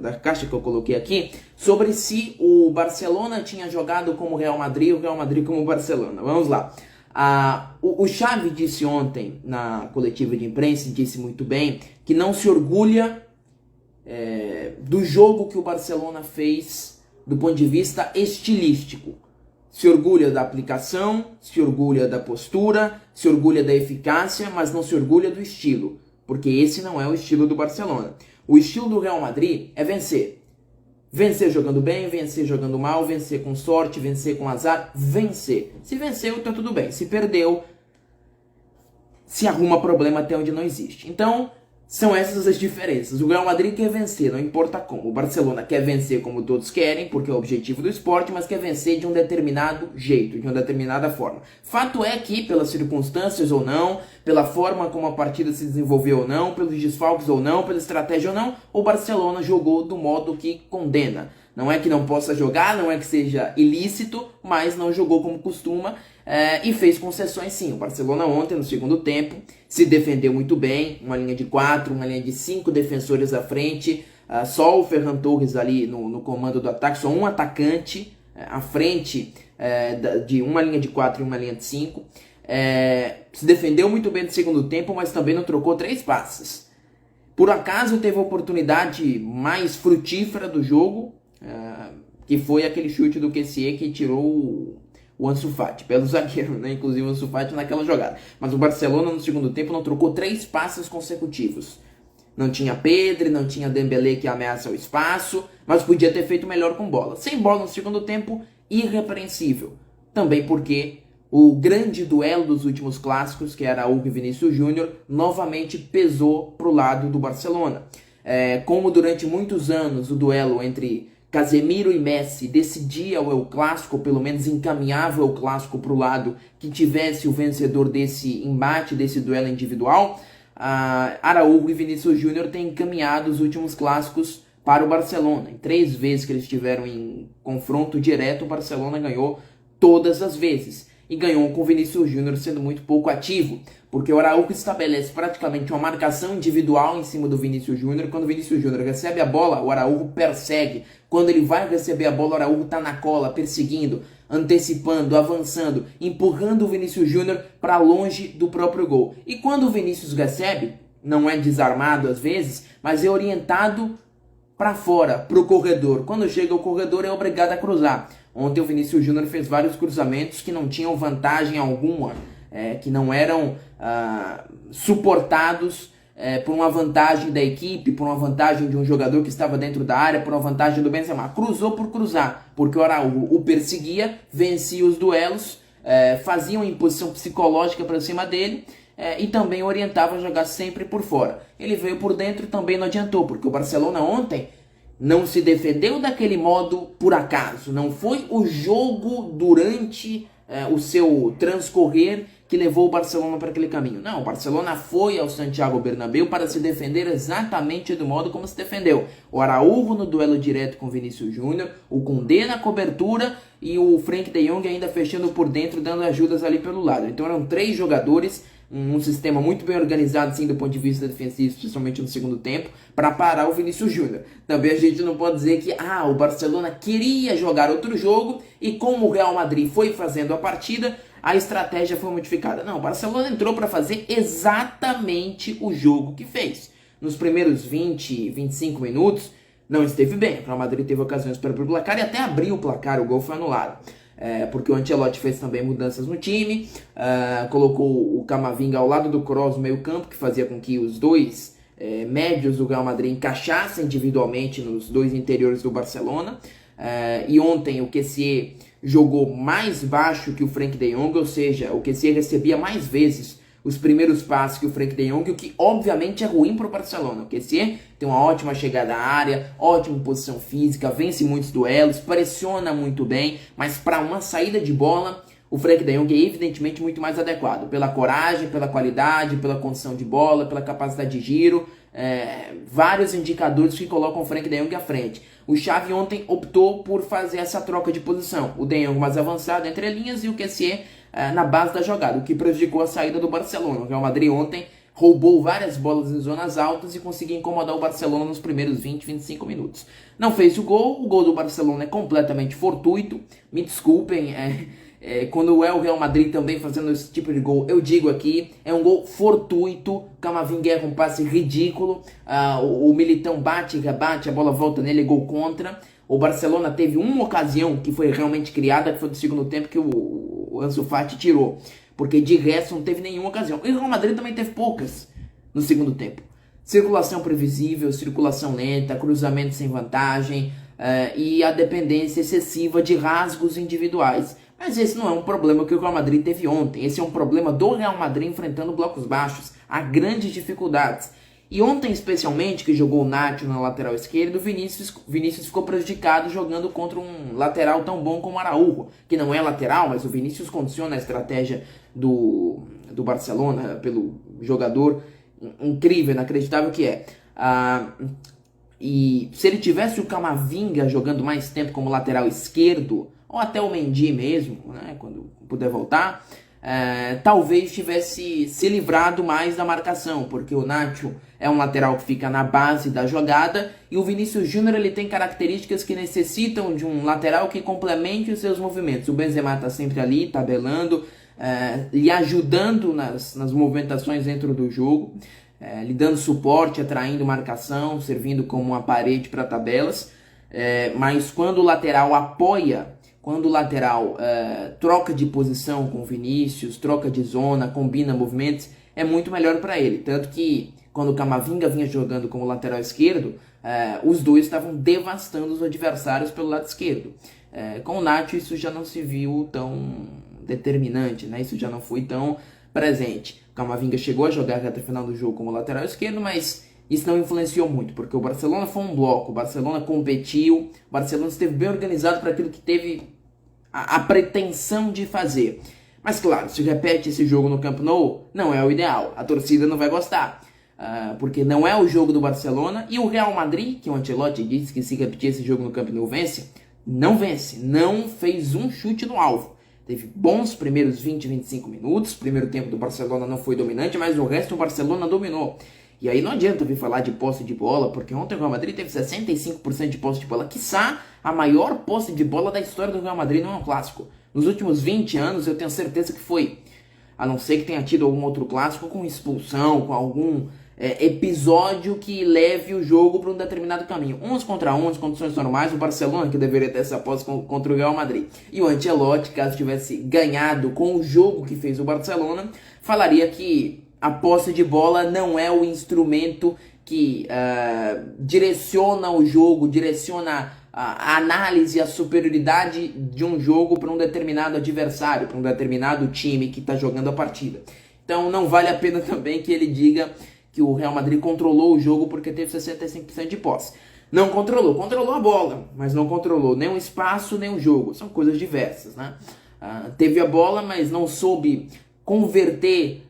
da caixa que eu coloquei aqui, sobre se o Barcelona tinha jogado como o Real Madrid ou o Real Madrid como o Barcelona. Vamos lá. O Xavi disse ontem na coletiva de imprensa, disse muito bem, que não se orgulha do jogo que o Barcelona fez do ponto de vista estilístico. Se orgulha da aplicação, se orgulha da postura, se orgulha da eficácia, mas não se orgulha do estilo, porque esse não é o estilo do Barcelona. O estilo do Real Madrid é vencer. Vencer jogando bem, vencer jogando mal, vencer com sorte, vencer com azar, vencer. Se venceu, tá tudo bem. Se perdeu, se arruma problema até onde não existe. Então, são essas as diferenças. O Real Madrid quer vencer, não importa como. O Barcelona quer vencer como todos querem, porque é o objetivo do esporte, mas quer vencer de um determinado jeito, de uma determinada forma. Fato é que, pelas circunstâncias ou não, pela forma como a partida se desenvolveu ou não, pelos desfalques ou não, pela estratégia ou não, o Barcelona jogou do modo que condena. Não é que não possa jogar, não é que seja ilícito, mas não jogou como costuma e fez concessões sim. O Barcelona ontem, no segundo tempo, se defendeu muito bem, uma linha de 4, uma linha de 5 defensores à frente, só o Ferran Torres ali no comando do ataque, só um atacante à frente de uma linha de 4 e uma linha de 5. Se defendeu muito bem no segundo tempo, mas também não trocou 3 passes. Por acaso teve a oportunidade mais frutífera do jogo, que foi aquele chute do Kessié que tirou o Ansu Fati, pelo zagueiro, né? Inclusive o Ansu Fati naquela jogada. Mas o Barcelona no segundo tempo não trocou 3 passes consecutivos. Não tinha Pedri, não tinha Dembélé que ameaça o espaço, mas podia ter feito melhor com bola. Sem bola no segundo tempo, irrepreensível. Também porque o grande duelo dos últimos clássicos, que era Araújo e Vinícius Júnior, novamente pesou para o lado do Barcelona. Como durante muitos anos o duelo entre Casemiro e Messi decidia o El Clássico, ou pelo menos encaminhava o El Clássico para o lado que tivesse o vencedor desse embate, desse duelo individual, Araújo e Vinícius Júnior têm encaminhado os últimos clássicos para o Barcelona. Em 3 vezes que eles estiveram em confronto direto, o Barcelona ganhou todas as vezes. E ganhou com o Vinícius Júnior sendo muito pouco ativo, porque o Araújo estabelece praticamente uma marcação individual em cima do Vinícius Júnior. Quando o Vinícius Júnior recebe a bola, o Araújo persegue. Quando ele vai receber a bola, o Araújo está na cola, perseguindo, antecipando, avançando, empurrando o Vinícius Júnior para longe do próprio gol. E quando o Vinícius recebe, não é desarmado às vezes, mas é orientado para fora, para o corredor. Quando chega ao corredor é obrigado a cruzar. Ontem o Vinícius Júnior fez vários cruzamentos que não tinham vantagem alguma, que não eram suportados por uma vantagem da equipe, por uma vantagem de um jogador que estava dentro da área, por uma vantagem do Benzema. Cruzou por cruzar, porque o Araújo o perseguia, vencia os duelos, fazia uma imposição psicológica para cima dele e também orientava a jogar sempre por fora. Ele veio por dentro e também não adiantou, porque o Barcelona ontem não se defendeu daquele modo por acaso. Não foi o jogo durante o seu transcorrer que levou o Barcelona para aquele caminho. Não, o Barcelona foi ao Santiago Bernabéu para se defender exatamente do modo como se defendeu. O Araújo no duelo direto com o Vinícius Júnior, o Koundé na cobertura e o Frenkie de Jong ainda fechando por dentro, dando ajudas ali pelo lado. Então eram 3 jogadores, um sistema muito bem organizado sim do ponto de vista defensivo, especialmente no segundo tempo, para parar o Vinícius Júnior. Também a gente não pode dizer que o Barcelona queria jogar outro jogo e como o Real Madrid foi fazendo a partida, a estratégia foi modificada. Não, o Barcelona entrou para fazer exatamente o jogo que fez. Nos primeiros 20, 25 minutos, não esteve bem. O Real Madrid teve ocasiões para abrir o placar e até abriu o placar, o gol foi anulado. Porque o Ancelotti fez também mudanças no time, colocou o Camavinga ao lado do Kroos no meio campo, que fazia com que os 2 médios do Real Madrid encaixassem individualmente nos 2 interiores do Barcelona. E ontem o Kessié jogou mais baixo que o Frenkie de Jong, ou seja, o Kessié recebia mais vezes os primeiros passos que o Frenkie de Jong, o que obviamente é ruim para o Barcelona. O Kessié tem uma ótima chegada à área, ótima posição física, vence muitos duelos, pressiona muito bem, mas para uma saída de bola, o Frenkie de Jong é evidentemente muito mais adequado, pela coragem, pela qualidade, pela condição de bola, pela capacidade de giro, vários indicadores que colocam o Frenkie de Jong à frente. O Xavi ontem optou por fazer essa troca de posição, o de Jong mais avançado entre linhas e o Kessié na base da jogada, o que prejudicou a saída do Barcelona. O Real Madrid ontem roubou várias bolas em zonas altas e conseguiu incomodar o Barcelona nos primeiros 20, 25 minutos. Não fez o gol do Barcelona é completamente fortuito, me desculpem, quando é o Real Madrid também fazendo esse tipo de gol, eu digo aqui, é um gol fortuito. Camavinga erra um passe ridículo, o Militão bate, rebate, a bola volta nele, gol contra. O Barcelona teve uma ocasião que foi realmente criada, que foi do segundo tempo, que o Ansu Fati tirou, porque de resto não teve nenhuma ocasião. E o Real Madrid também teve poucas no segundo tempo. Circulação previsível, circulação lenta, cruzamento sem vantagem, e a dependência excessiva de rasgos individuais. Mas esse não é um problema que o Real Madrid teve ontem. Esse é um problema do Real Madrid enfrentando blocos baixos. Há grandes dificuldades. E ontem, especialmente, que jogou o Nacho na lateral esquerda, o Vinícius ficou prejudicado jogando contra um lateral tão bom como o Araújo, que não é lateral, mas o Vinícius condiciona a estratégia do Barcelona pelo jogador incrível, inacreditável que é. E se ele tivesse o Camavinga jogando mais tempo como lateral esquerdo, ou até o Mendy mesmo, né, quando puder voltar, talvez tivesse se livrado mais da marcação, porque o Nacho é um lateral que fica na base da jogada e o Vinícius Júnior ele tem características que necessitam de um lateral que complemente os seus movimentos. O Benzema está sempre ali, tabelando, lhe ajudando nas movimentações dentro do jogo, lhe dando suporte, atraindo marcação, servindo como uma parede para tabelas, mas quando o lateral apoia, quando o lateral troca de posição com o Vinícius, troca de zona, combina movimentos, é muito melhor para ele. Tanto que quando o Camavinga vinha jogando como lateral esquerdo, os dois estavam devastando os adversários pelo lado esquerdo. Com o Nacho isso já não se viu tão determinante, né? Isso já não foi tão presente. O Camavinga chegou a jogar até o final do jogo como lateral esquerdo, mas isso não influenciou muito, porque o Barcelona foi um bloco, o Barcelona competiu, o Barcelona esteve bem organizado para aquilo que teve a pretensão de fazer. Mas claro, se repete esse jogo no Camp Nou, não é o ideal, a torcida não vai gostar, porque não é o jogo do Barcelona, e o Real Madrid, que o Ancelotti disse que se repetir esse jogo no Camp Nou vence, não fez um chute no alvo. Teve bons primeiros 20, 25 minutos, o primeiro tempo do Barcelona não foi dominante, mas o resto o Barcelona dominou. E aí não adianta vir falar de posse de bola, porque ontem o Real Madrid teve 65% de posse de bola, quiçá a maior posse de bola da história do Real Madrid não é um clássico. Nos últimos 20 anos eu tenho certeza que foi, a não ser que tenha tido algum outro clássico com expulsão, com algum episódio que leve o jogo para um determinado caminho. 11 contra 11, condições normais, o Barcelona que deveria ter essa posse contra o Real Madrid. E o Ancelotti, caso tivesse ganhado com o jogo que fez o Barcelona, falaria que a posse de bola não é o instrumento que direciona o jogo, direciona a análise, a superioridade de um jogo para um determinado adversário, para um determinado time que está jogando a partida. Então não vale a pena também que ele diga que o Real Madrid controlou o jogo porque teve 65% de posse. Não controlou a bola, mas não controlou nem o espaço, nem o jogo. São coisas diversas, né? Teve a bola, mas não soube converter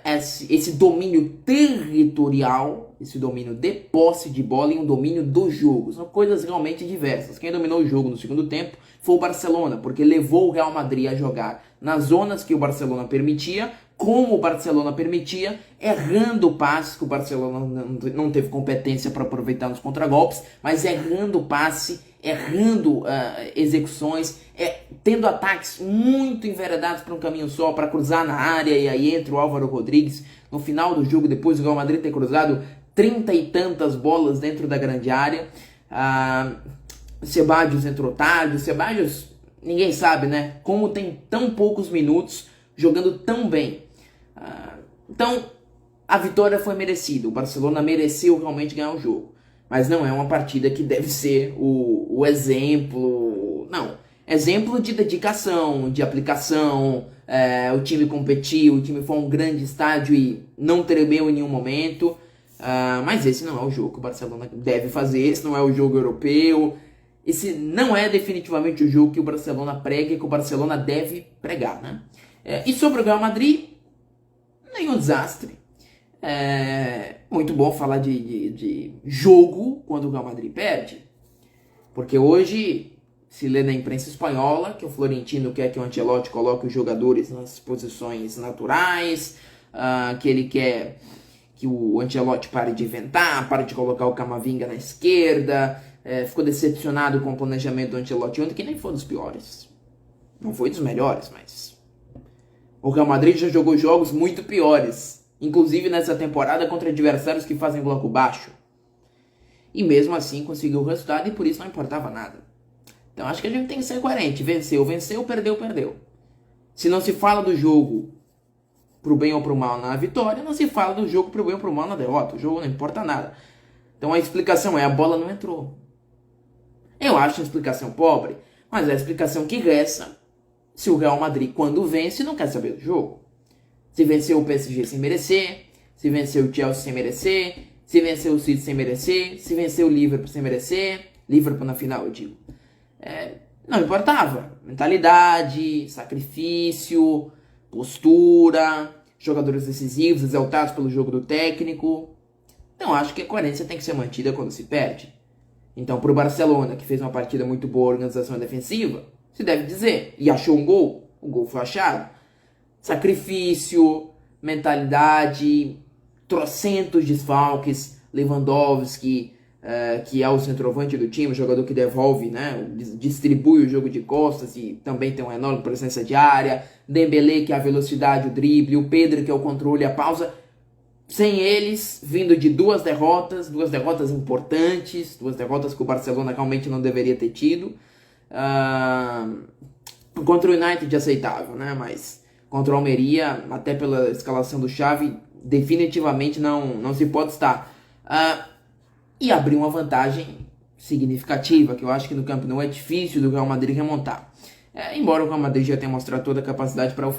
esse domínio territorial, esse domínio de posse de bola em um domínio do jogo. São coisas realmente diversas. Quem dominou o jogo no segundo tempo foi o Barcelona, porque levou o Real Madrid a jogar nas zonas que o Barcelona permitia, como o Barcelona permitia, errando passes, que o Barcelona não teve competência para aproveitar nos contragolpes, mas errando passe, errando execuções, tendo ataques muito enveredados para um caminho só, para cruzar na área, e aí entra o Álvaro Rodrigues no final do jogo, depois do Real Madrid ter cruzado 30 e tantas bolas dentro da grande área. Ceballos entrou tarde, Ceballos, ninguém sabe, né, como tem tão poucos minutos jogando tão bem. Então, a vitória foi merecida, o Barcelona mereceu realmente ganhar o jogo, mas não é uma partida que deve ser o exemplo, não, exemplo de dedicação, de aplicação, o time competiu, o time foi um grande estádio e não tremeu em nenhum momento, mas esse não é o jogo que o Barcelona deve fazer, esse não é o jogo europeu, esse não é definitivamente o jogo que o Barcelona prega e que o Barcelona deve pregar, né? E sobre o Real Madrid, nenhum desastre. Muito bom falar de jogo quando o Real Madrid perde, porque hoje se lê na imprensa espanhola que o Florentino quer que o Ancelotti coloque os jogadores nas posições naturais, que ele quer que o Ancelotti pare de inventar, pare de colocar o Camavinga na esquerda, ficou decepcionado com o planejamento do Ancelotti ontem, que nem foi dos piores. Não foi dos melhores, mas o Real Madrid já jogou jogos muito piores, inclusive nessa temporada contra adversários que fazem bloco baixo. E mesmo assim conseguiu o resultado e por isso não importava nada. Então acho que a gente tem que ser coerente. Venceu, venceu, perdeu, perdeu. Se não se fala do jogo pro bem ou pro mal na vitória, não se fala do jogo pro bem ou pro mal na derrota. O jogo não importa nada. Então a explicação é: a bola não entrou. Eu acho a explicação pobre, mas é a explicação que resta se o Real Madrid, quando vence, não quer saber do jogo. Se venceu o PSG sem merecer, se venceu o Chelsea sem merecer, se venceu o City sem merecer, se venceu o Liverpool sem merecer, Liverpool na final, eu digo. Não importava. Mentalidade, sacrifício, postura, jogadores decisivos, exaltados pelo jogo do técnico. Então acho que a coerência tem que ser mantida quando se perde. Então pro Barcelona, que fez uma partida muito boa, organização defensiva, se deve dizer, e achou um gol, o gol foi achado. Sacrifício, mentalidade, trocentos desfalques, Lewandowski, que é o centroavante do time, o jogador que devolve, né, distribui o jogo de costas e também tem uma enorme presença de área, Dembélé, que é a velocidade, o drible, o Pedro, que é o controle e a pausa. Sem eles, vindo de duas derrotas importantes, duas derrotas que o Barcelona realmente não deveria ter tido. Contra o United aceitável, né? Mas contra o Almeria, até pela escalação do Xavi, definitivamente não se pode estar. E abrir uma vantagem significativa, que eu acho que no Camp Nou é difícil do Real Madrid remontar. Embora o Real Madrid já tenha mostrado toda a capacidade para o fazer.